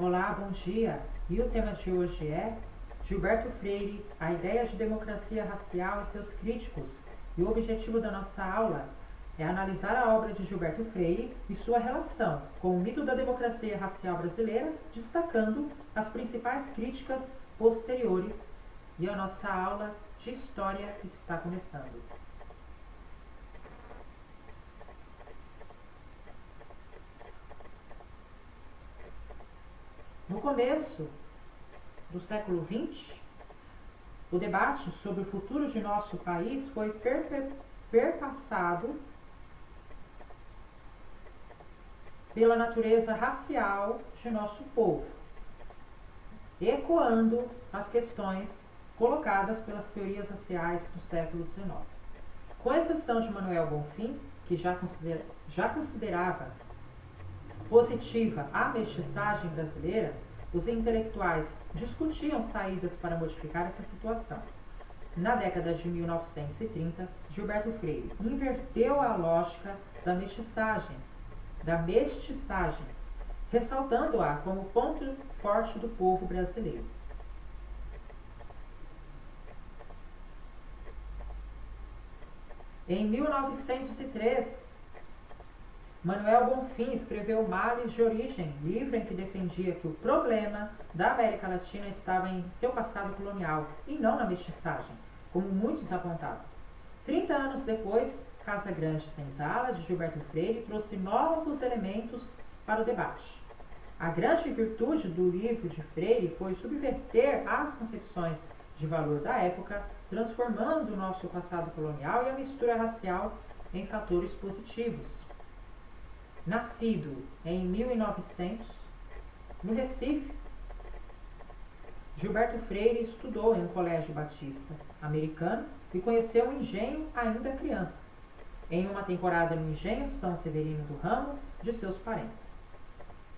Olá, bom dia! E o tema de hoje é Gilberto Freire, a ideia de democracia racial e seus críticos. E o objetivo da nossa aula é analisar a obra de Gilberto Freire e sua relação com o mito da democracia racial brasileira, destacando as principais críticas posteriores. E a nossa aula de História está começando. No começo do século XX, o debate sobre o futuro de nosso país foi perpassado pela natureza racial de nosso povo, ecoando as questões colocadas pelas teorias raciais do século XIX. Com exceção de Manuel Bonfim, que já considerava positiva a mestiçagem brasileira, os intelectuais discutiam saídas para modificar essa situação. Na década de 1930, Gilberto Freire inverteu a lógica da mestiçagem, ressaltando-a como ponto forte do povo brasileiro. Em 1903, Manuel Bonfim escreveu Males de Origem, livro em que defendia que o problema da América Latina estava em seu passado colonial e não na mestiçagem, como muitos apontavam. 30 anos depois, Casa Grande Senzala, de Gilberto Freire, trouxe novos elementos para o debate. A grande virtude do livro de Freire foi subverter as concepções de valor da época, transformando o nosso passado colonial e a mistura racial em fatores positivos. Nascido em 1900, no Recife, Gilberto Freire estudou em um colégio batista americano e conheceu o engenho ainda criança, em uma temporada no engenho São Severino do Ramo de seus parentes.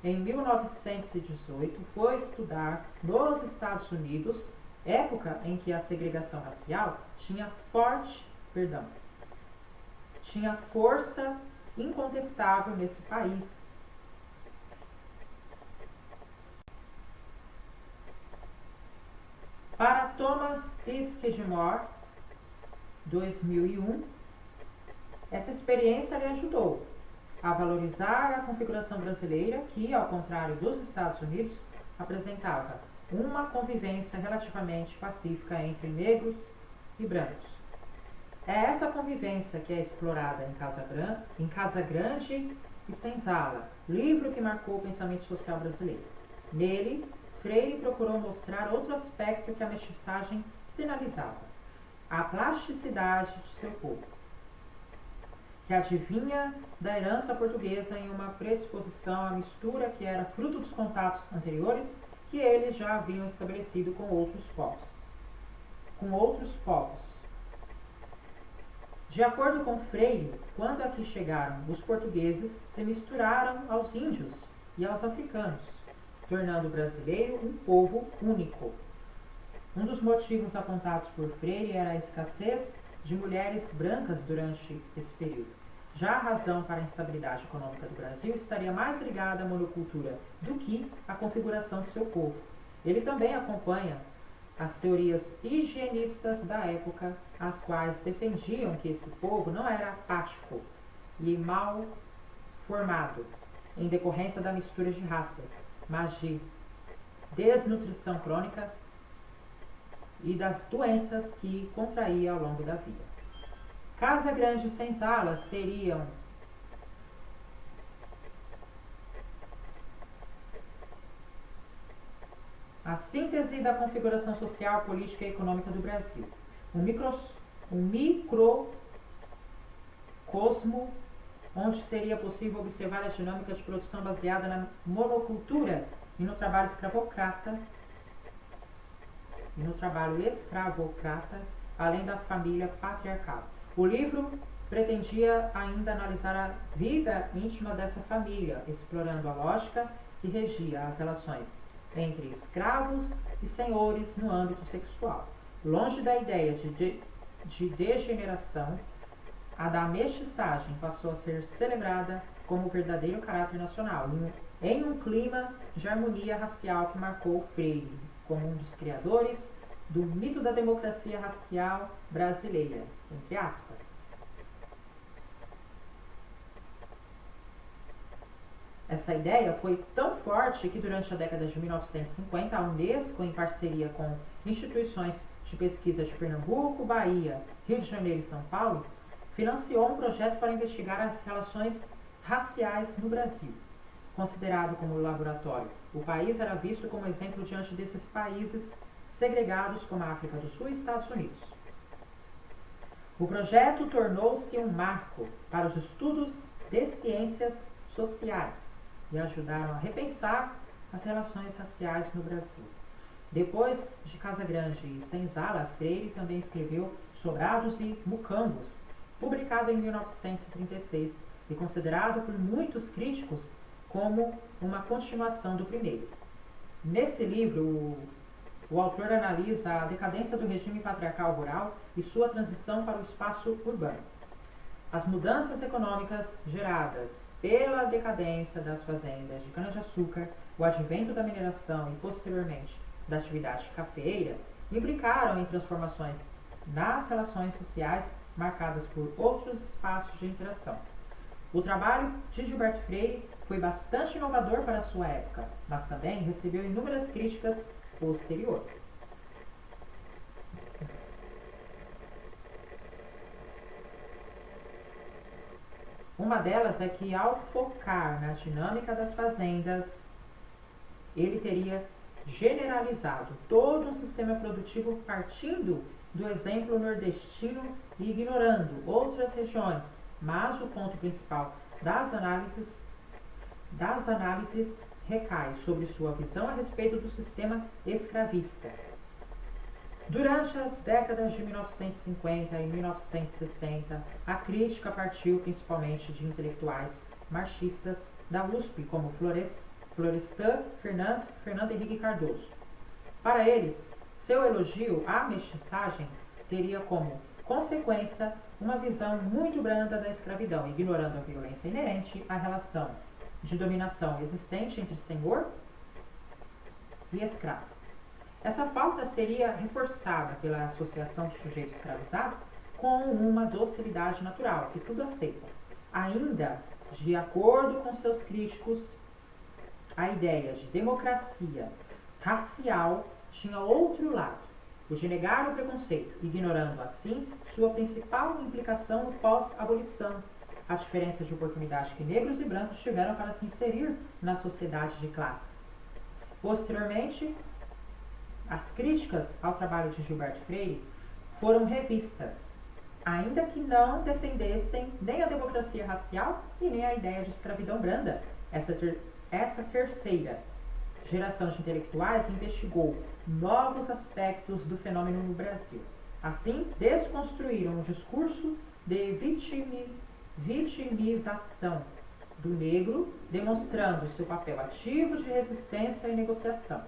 Em 1918, foi estudar nos Estados Unidos, época em que a segregação racial tinha força incontestável nesse país. Para Thomas Skidmore, 2001, essa experiência lhe ajudou a valorizar a configuração brasileira que, ao contrário dos Estados Unidos, apresentava uma convivência relativamente pacífica entre negros e brancos. É essa convivência que é explorada em Casa Grande e Senzala, livro que marcou o pensamento social brasileiro. Nele, Freire procurou mostrar outro aspecto que a mestiçagem sinalizava: a plasticidade de seu povo, que adivinha da herança portuguesa em uma predisposição à mistura que era fruto dos contatos anteriores que eles já haviam estabelecido com outros povos. De acordo com Freire, quando aqui chegaram os portugueses, se misturaram aos índios e aos africanos, tornando o brasileiro um povo único. Um dos motivos apontados por Freire era a escassez de mulheres brancas durante esse período. Já a razão para a instabilidade econômica do Brasil estaria mais ligada à monocultura do que à configuração de seu povo. Ele também acompanha as teorias higienistas da época, as quais defendiam que esse povo não era apático e mal formado em decorrência da mistura de raças, mas de desnutrição crônica e das doenças que contraía ao longo da vida. Casa Grande e Senzala seriam a síntese da configuração social, política e econômica do Brasil. Um microcosmo onde seria possível observar a dinâmica de produção baseada na monocultura e no trabalho escravocrata, além da família patriarcal. O livro pretendia ainda analisar a vida íntima dessa família, explorando a lógica que regia as relações entre escravos e senhores no âmbito sexual. Longe da ideia de degeneração, a da mestiçagem passou a ser celebrada como o verdadeiro caráter nacional, em um clima de harmonia racial que marcou Freire como um dos criadores do mito da democracia racial brasileira, entre aspas. Essa ideia foi tão forte que durante a década de 1950, a Unesco, em parceria com instituições de pesquisa de Pernambuco, Bahia, Rio de Janeiro e São Paulo, financiou um projeto para investigar as relações raciais no Brasil. Considerado como laboratório, o país era visto como exemplo diante desses países segregados como a África do Sul e Estados Unidos. O projeto tornou-se um marco para os estudos de ciências sociais e ajudaram a repensar as relações raciais no Brasil. Depois de Casagrande e Senzala, Freire também escreveu Sobrados e Mucambos, publicado em 1936 e considerado por muitos críticos como uma continuação do primeiro. Nesse livro, o autor analisa a decadência do regime patriarcal rural e sua transição para o espaço urbano. As mudanças econômicas geradas pela decadência das fazendas de cana-de-açúcar, o advento da mineração e, posteriormente, da atividade cafeeira, implicaram em transformações nas relações sociais marcadas por outros espaços de interação. O trabalho de Gilberto Freire foi bastante inovador para a sua época, mas também recebeu inúmeras críticas posteriores. Uma delas é que, ao focar na dinâmica das fazendas, ele teria generalizado todo um sistema produtivo partindo do exemplo nordestino e ignorando outras regiões, mas o ponto principal das análises recai sobre sua visão a respeito do sistema escravista. Durante as décadas de 1950 e 1960, a crítica partiu principalmente de intelectuais marxistas da USP, como Florestan Fernandes e Fernando Henrique Cardoso. Para eles, seu elogio à mestiçagem teria como consequência uma visão muito branda da escravidão, ignorando a violência inerente à relação de dominação existente entre senhor e escravo. Essa falta seria reforçada pela associação do sujeito escravizado com uma docilidade natural, que tudo aceita. Ainda, de acordo com seus críticos, a ideia de democracia racial tinha outro lado, o de negar o preconceito, ignorando assim sua principal implicação no pós-abolição, a diferença de oportunidade que negros e brancos tiveram para se inserir na sociedade de classes. Posteriormente, as críticas ao trabalho de Gilberto Freire foram revistas, ainda que não defendessem nem a democracia racial e nem a ideia de escravidão branda. Essa terceira geração de intelectuais investigou novos aspectos do fenômeno no Brasil. Assim, desconstruíram o discurso de vitimização do negro, demonstrando seu papel ativo de resistência e negociação.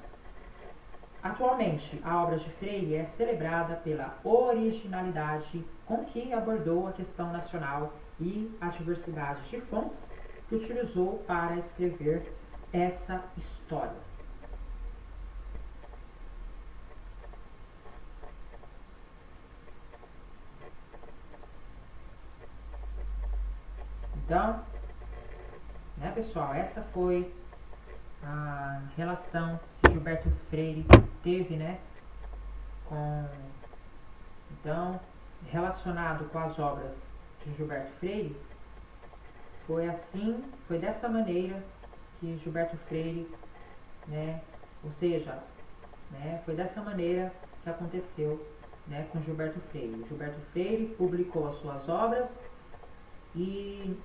Atualmente, a obra de Freire é celebrada pela originalidade com que abordou a questão nacional e a diversidade de fontes que utilizou para escrever essa história. Então, né, pessoal, essa foi a relação que Gilberto Freire teve, né, então, relacionado com as obras de Gilberto Freire, foi dessa maneira que Gilberto Freire, né, ou seja, né, foi dessa maneira que aconteceu, né, com Gilberto Freire. Gilberto Freire publicou as suas obras e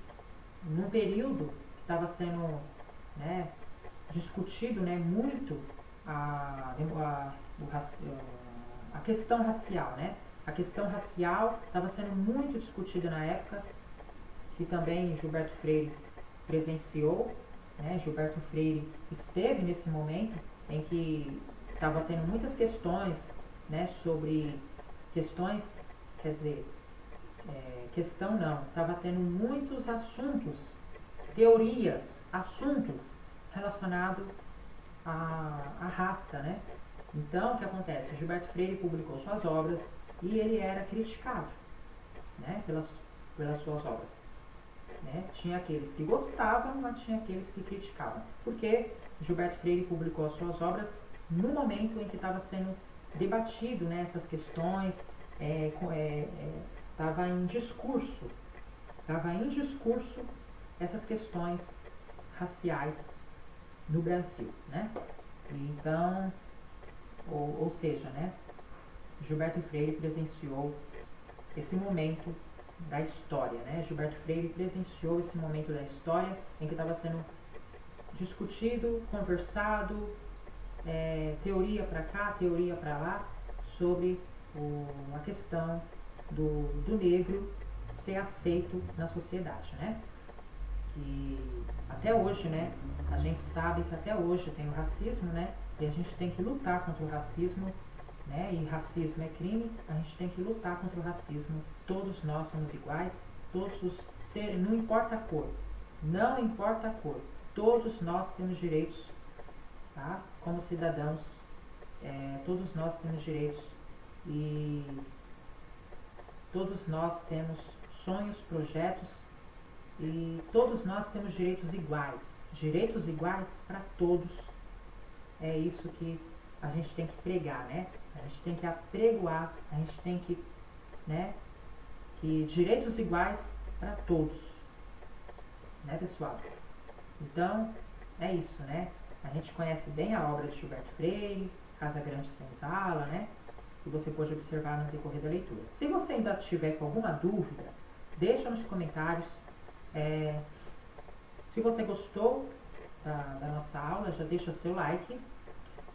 num período que estava sendo, né, discutido, né, muito a questão racial, né? A questão racial estava sendo muito discutida na época, que também Gilberto Freire presenciou, né? Gilberto Freire esteve nesse momento em que estava tendo muitas questões, né, sobre questões, quer dizer, questão não, estava tendo muitos assuntos teorias, assuntos relacionados à raça, né? Então, o que acontece? Gilberto Freire publicou suas obras e ele era criticado, né, pelas suas obras. Né? Tinha aqueles que gostavam, mas tinha aqueles que criticavam. Porque Gilberto Freire publicou as suas obras no momento em que estava sendo debatido, né, essas questões, estava em discurso essas questões raciais no Brasil, né? Então, ou seja, né, Gilberto Freire presenciou esse momento da história, né? Gilberto Freire presenciou esse momento da história em que estava sendo discutido, conversado, teoria para cá, teoria para lá, sobre a questão do negro ser aceito na sociedade, né? E até hoje, né, a gente sabe que até hoje tem o racismo, né? E a gente tem que lutar contra o racismo, né? E racismo é crime, a gente tem que lutar contra o racismo. Todos nós somos iguais, não importa a cor, não importa a cor, todos nós temos direitos, tá? Como cidadãos, todos nós temos direitos e todos nós temos sonhos, projetos e todos nós temos direitos iguais para todos. É isso que a gente tem que pregar, né? A gente tem que apregoar, a gente tem que, né, que direitos iguais para todos, né, pessoal? Então, é isso, né? A gente conhece bem a obra de Gilberto Freire, Casa Grande Senzala, né? Que você pode observar no decorrer da leitura. Se você ainda tiver com alguma dúvida, deixa nos comentários. Se você gostou da nossa aula, já deixa seu like.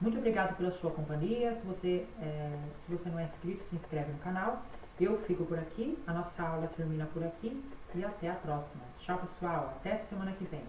Muito obrigado pela sua companhia. Se você não é inscrito, se inscreve no canal. Eu fico por aqui, a nossa aula termina por aqui e até a próxima. Tchau, pessoal, até semana que vem.